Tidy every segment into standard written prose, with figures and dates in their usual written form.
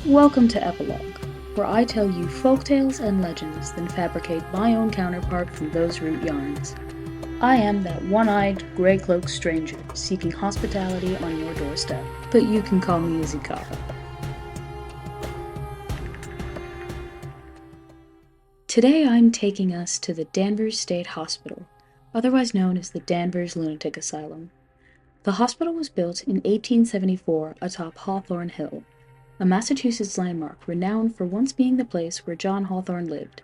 Welcome to Epilogue, where I tell you folktales and legends, then fabricate my own counterpart from those root yarns. I am that one-eyed, gray-cloaked stranger seeking hospitality on your doorstep, but you can call me Izzie Cava. Today I'm taking us to the Danvers State Hospital, otherwise known as the Danvers Lunatic Asylum. The hospital was built in 1874 atop Hawthorne Hill, a Massachusetts landmark renowned for once being the place where John Hawthorne lived,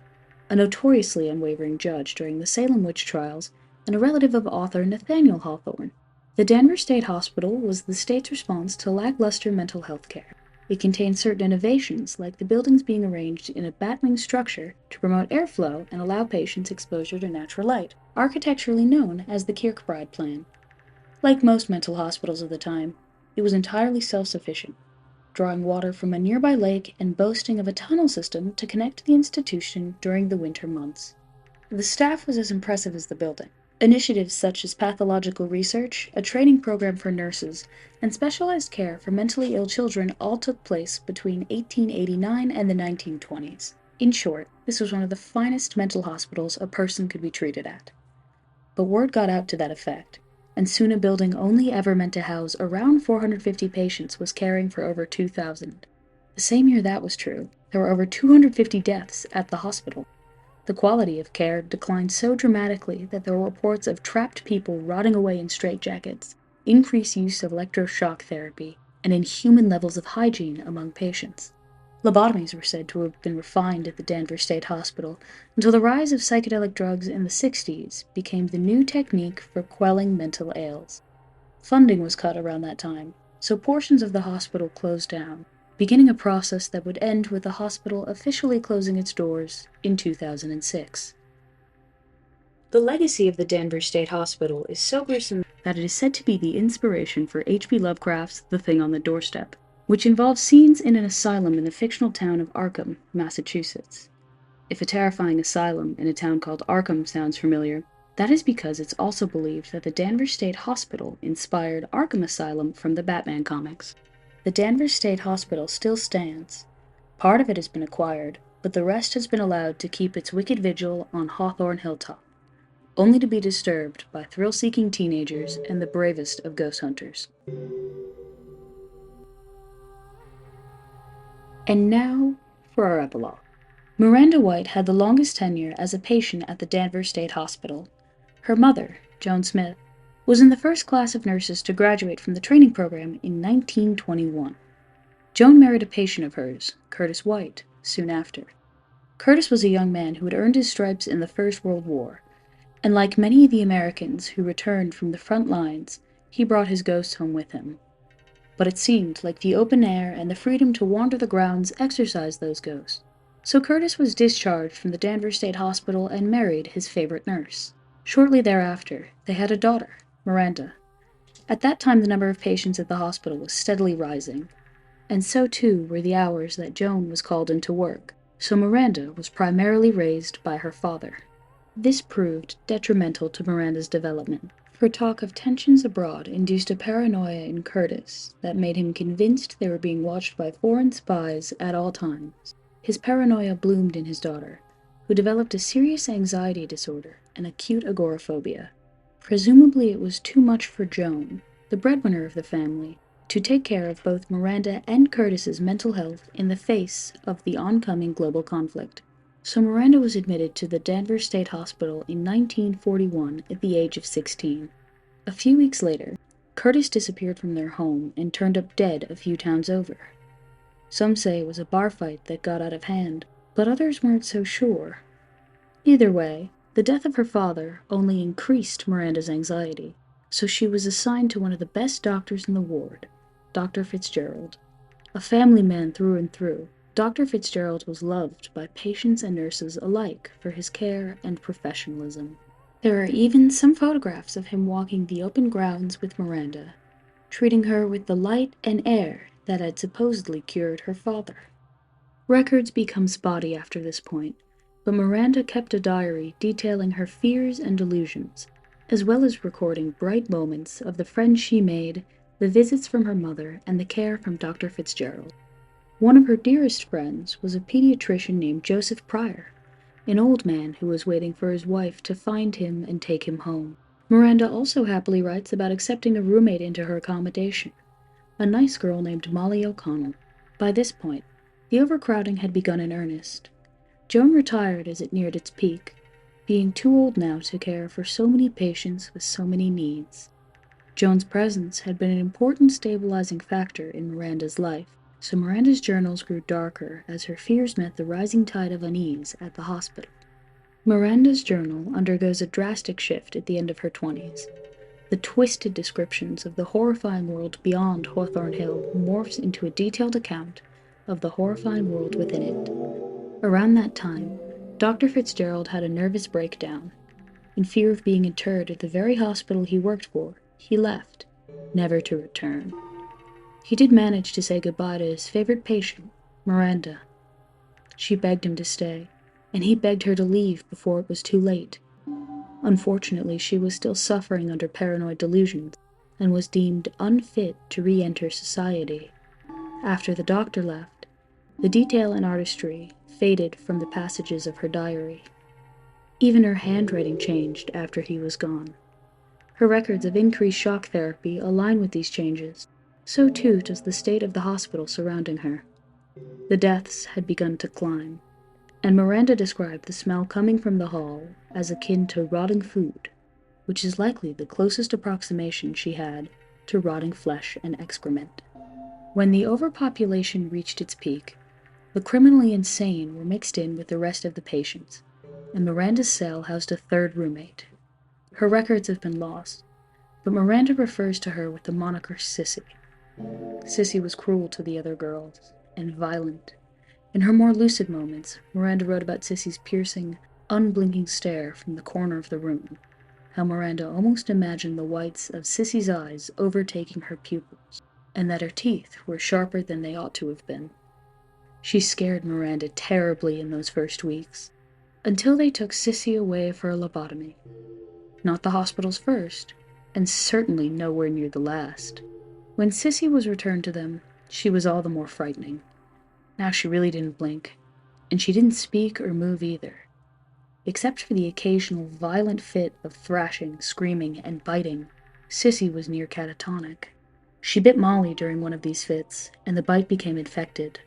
a notoriously unwavering judge during the Salem witch trials and a relative of author Nathaniel Hawthorne. The Danvers State Hospital was the state's response to lackluster mental health care. It contained certain innovations, like the buildings being arranged in a batwing structure to promote airflow and allow patients exposure to natural light, architecturally known as the Kirkbride Plan. Like most mental hospitals of the time, it was entirely self-sufficient, drawing water from a nearby lake and boasting of a tunnel system to connect the institution during the winter months. The staff was as impressive as the building. Initiatives such as pathological research, a training program for nurses, and specialized care for mentally ill children all took place between 1889 and the 1920s. In short, this was one of the finest mental hospitals a person could be treated at. But word got out to that effect, and soon a building only ever meant to house around 450 patients was caring for over 2,000. The same year that was true, there were over 250 deaths at the hospital. The quality of care declined so dramatically that there were reports of trapped people rotting away in straitjackets, increased use of electroshock therapy, and inhuman levels of hygiene among patients. Lobotomies were said to have been refined at the Danvers State Hospital until the rise of psychedelic drugs in the 60s became the new technique for quelling mental ails. Funding was cut around that time, so portions of the hospital closed down, beginning a process that would end with the hospital officially closing its doors in 2006. The legacy of the Danvers State Hospital is so gruesome that it is said to be the inspiration for H.P. Lovecraft's The Thing on the Doorstep, which involves scenes in an asylum in the fictional town of Arkham, Massachusetts. If a terrifying asylum in a town called Arkham sounds familiar, that is because it's also believed that the Danvers State Hospital inspired Arkham Asylum from the Batman comics. The Danvers State Hospital still stands. Part of it has been acquired, but the rest has been allowed to keep its wicked vigil on Hawthorne Hilltop, only to be disturbed by thrill-seeking teenagers and the bravest of ghost hunters. And now for our epilogue. Miranda White had the longest tenure as a patient at the Danvers State Hospital. Her mother, Joan Smith, was in the first class of nurses to graduate from the training program in 1921. Joan married a patient of hers, Curtis White, soon after. Curtis was a young man who had earned his stripes in the First World War, and like many of the Americans who returned from the front lines, he brought his ghost home with him. But it seemed like the open air and the freedom to wander the grounds exorcised those ghosts. So Curtis was discharged from the Danvers State Hospital and married his favorite nurse. Shortly thereafter, they had a daughter, Miranda. At that time, the number of patients at the hospital was steadily rising, and so too were the hours that Joan was called into work, so Miranda was primarily raised by her father. This proved detrimental to Miranda's development, for talk of tensions abroad induced a paranoia in Curtis that made him convinced they were being watched by foreign spies at all times. His paranoia bloomed in his daughter, who developed a serious anxiety disorder and acute agoraphobia. Presumably it was too much for Joan, the breadwinner of the family, to take care of both Miranda and Curtis's mental health in the face of the oncoming global conflict. So Miranda was admitted to the Danvers State Hospital in 1941 at the age of 16. A few weeks later, Curtis disappeared from their home and turned up dead a few towns over. Some say it was a bar fight that got out of hand, but others weren't so sure. Either way, the death of her father only increased Miranda's anxiety, so she was assigned to one of the best doctors in the ward, Dr. Fitzgerald. A family man through and through, Dr. Fitzgerald was loved by patients and nurses alike for his care and professionalism. There are even some photographs of him walking the open grounds with Miranda, treating her with the light and air that had supposedly cured her father. Records become spotty after this point, but Miranda kept a diary detailing her fears and delusions, as well as recording bright moments of the friends she made, the visits from her mother, and the care from Dr. Fitzgerald. One of her dearest friends was a pediatrician named Joseph Pryor, an old man who was waiting for his wife to find him and take him home. Miranda also happily writes about accepting a roommate into her accommodation, a nice girl named Molly O'Connell. By this point, the overcrowding had begun in earnest. Joan retired as it neared its peak, being too old now to care for so many patients with so many needs. Joan's presence had been an important stabilizing factor in Miranda's life, so Miranda's journals grew darker as her fears met the rising tide of unease at the hospital. Miranda's journal undergoes a drastic shift at the end of her 20s. The twisted descriptions of the horrifying world beyond Hawthorne Hill morphs into a detailed account of the horrifying world within it. Around that time, Dr. Fitzgerald had a nervous breakdown. In fear of being interred at the very hospital he worked for, he left, never to return. He did manage to say goodbye to his favorite patient, Miranda. She begged him to stay, and he begged her to leave before it was too late. Unfortunately, she was still suffering under paranoid delusions and was deemed unfit to re-enter society. After the doctor left, the detail and artistry faded from the passages of her diary. Even her handwriting changed after he was gone. Her records of increased shock therapy align with these changes. So too does the state of the hospital surrounding her. The deaths had begun to climb, and Miranda described the smell coming from the hall as akin to rotting food, which is likely the closest approximation she had to rotting flesh and excrement. When the overpopulation reached its peak, the criminally insane were mixed in with the rest of the patients, and Miranda's cell housed a third roommate. Her records have been lost, but Miranda refers to her with the moniker Sissy. Sissy was cruel to the other girls, and violent. In her more lucid moments, Miranda wrote about Sissy's piercing, unblinking stare from the corner of the room, how Miranda almost imagined the whites of Sissy's eyes overtaking her pupils, and that her teeth were sharper than they ought to have been. She scared Miranda terribly in those first weeks, until they took Sissy away for a lobotomy. Not the hospital's first, and certainly nowhere near the last. When Sissy was returned to them, she was all the more frightening. Now she really didn't blink, and she didn't speak or move either. Except for the occasional violent fit of thrashing, screaming, and biting, Sissy was near catatonic. She bit Molly during one of these fits, and the bite became infected.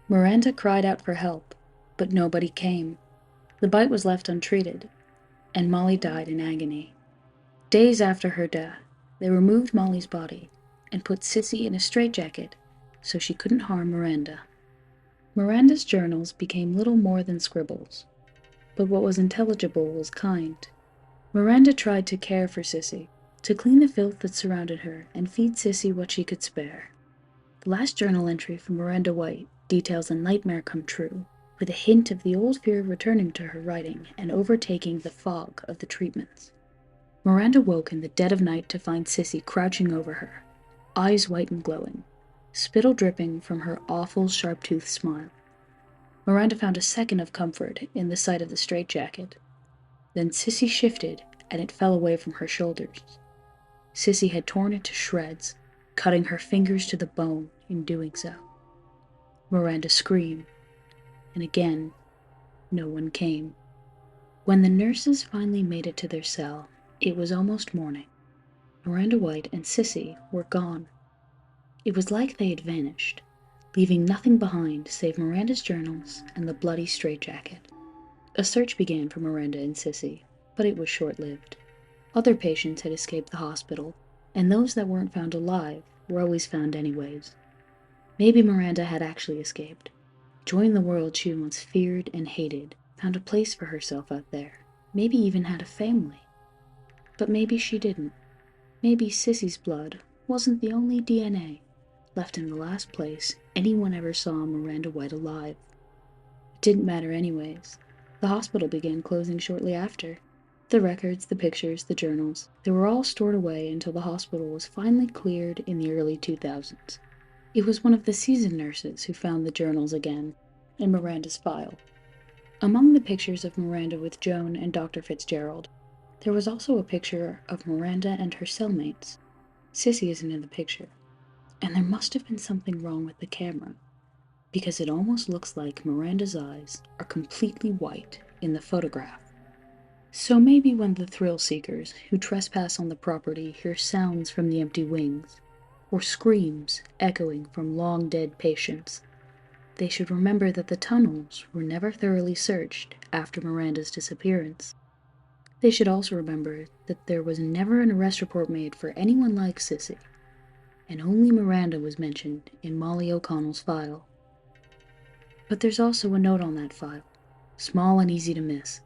Miranda cried out for help, but nobody came. The bite was left untreated, and Molly died in agony. Days after her death, they removed Molly's body and put Sissy in a straitjacket so she couldn't harm Miranda. Miranda's journals became little more than scribbles, but what was intelligible was kind. Miranda tried to care for Sissy, to clean the filth that surrounded her and feed Sissy what she could spare. The last journal entry from Miranda White details a nightmare come true, with a hint of the old fear returning to her writing and overtaking the fog of the treatments. Miranda woke in the dead of night to find Sissy crouching over her, eyes white and glowing, spittle dripping from her awful sharp-toothed smile. Miranda found a second of comfort in the sight of the straitjacket. Then Sissy shifted, and it fell away from her shoulders. Sissy had torn it to shreds, cutting her fingers to the bone in doing so. Miranda screamed, and again, no one came. When the nurses finally made it to their cell, it was almost morning. Miranda White and Sissy were gone. It was like they had vanished, leaving nothing behind save Miranda's journals and the bloody straitjacket. A search began for Miranda and Sissy, but it was short-lived. Other patients had escaped the hospital, and those that weren't found alive were always found anyways. Maybe Miranda had actually escaped, joined the world she once feared and hated, found a place for herself out there, maybe even had a family. But maybe she didn't. Maybe Sissy's blood wasn't the only DNA left in the last place anyone ever saw Miranda White alive. It didn't matter anyways. The hospital began closing shortly after. The records, the pictures, the journals, they were all stored away until the hospital was finally cleared in the early 2000s. It was one of the seasoned nurses who found the journals again in Miranda's file. Among the pictures of Miranda with Joan and Dr. Fitzgerald, there was also a picture of Miranda and her cellmates. Sissy isn't in the picture, and there must have been something wrong with the camera, because it almost looks like Miranda's eyes are completely white in the photograph. So maybe when the thrill-seekers who trespass on the property hear sounds from the empty wings, or screams echoing from long-dead patients, they should remember that the tunnels were never thoroughly searched after Miranda's disappearance. They should also remember that there was never an arrest report made for anyone like Sissy, and only Miranda was mentioned in Molly O'Connell's file. But there's also a note on that file, small and easy to miss,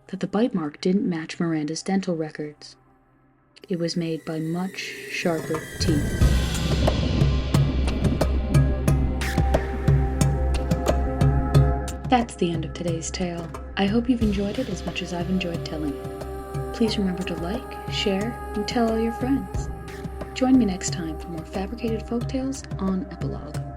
that the bite mark didn't match Miranda's dental records. It was made by much sharper teeth. That's the end of today's tale. I hope you've enjoyed it as much as I've enjoyed telling it. Please remember to like, share, and tell all your friends. Join me next time for more fabricated folktales on Epilogue.